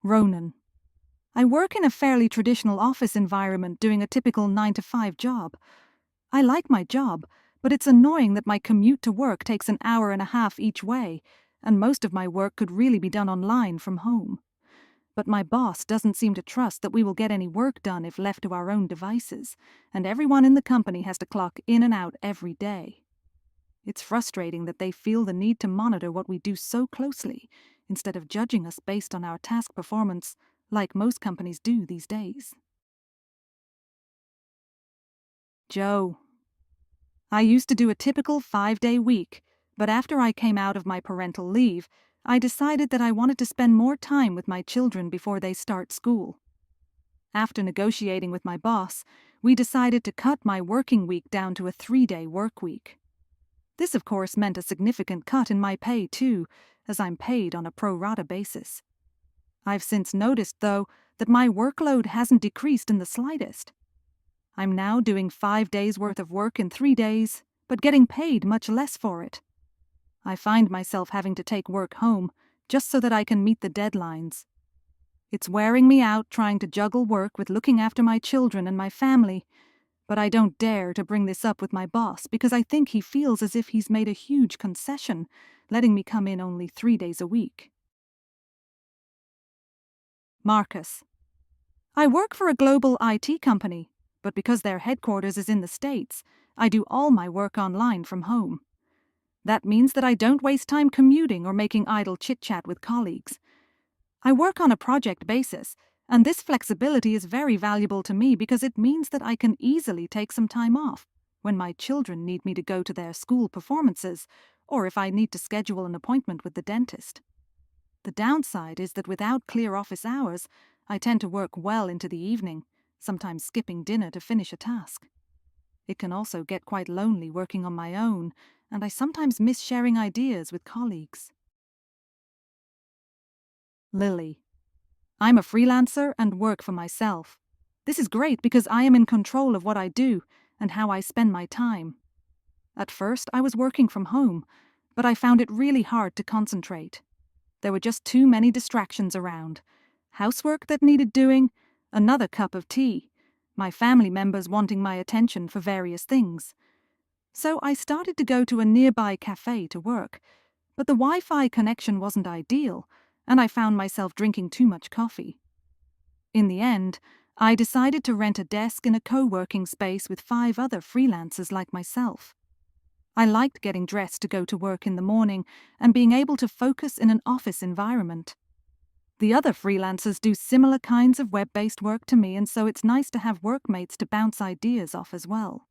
Ronan. I work in a fairly traditional office environment doing a typical 9-to-5 job. I like my job, but it's annoying that my commute to work takes an hour and a half each way, and most of my work could really be done online from home. But my boss doesn't seem to trust that we will get any work done if left to our own devices, and everyone in the company has to clock in and out every day. It's frustrating that they feel the need to monitor what we do so closely, instead of judging us based on our task performance, like most companies do these days. Joe. I used to do a typical 5-day week, but after I came out of my parental leave, I decided that I wanted to spend more time with my children before they start school. After negotiating with my boss, we decided to cut my working week down to a 3-day work week. This, of course, meant a significant cut in my pay, too, as I'm paid on a pro rata basis. I've since noticed, though, that my workload hasn't decreased in the slightest. I'm now doing 5 days' worth of work in 3 days, but getting paid much less for it. I find myself having to take work home just so that I can meet the deadlines. It's wearing me out trying to juggle work with looking after my children and my family, but I don't dare to bring this up with my boss because I think he feels as if he's made a huge concession, letting me come in only 3 days a week. Marcus. I work for a global IT company, but because their headquarters is in the States, I do all my work online from home. That means that I don't waste time commuting or making idle chit-chat with colleagues. I work on a project basis, and this flexibility is very valuable to me because it means that I can easily take some time off when my children need me to go to their school performances, or if I need to schedule an appointment with the dentist. The downside is that without clear office hours, I tend to work well into the evening, sometimes skipping dinner to finish a task. It can also get quite lonely working on my own, and I sometimes miss sharing ideas with colleagues. Lily. I'm a freelancer and work for myself. This is great because I am in control of what I do and how I spend my time. At first, I was working from home, but I found it really hard to concentrate. There were just too many distractions around. Housework that needed doing, another cup of tea, my family members wanting my attention for various things. So I started to go to a nearby cafe to work, but the Wi-Fi connection wasn't ideal, and I found myself drinking too much coffee. In the end, I decided to rent a desk in a co-working space with 5 other freelancers like myself. I liked getting dressed to go to work in the morning and being able to focus in an office environment. The other freelancers do similar kinds of web-based work to me, and so it's nice to have workmates to bounce ideas off as well.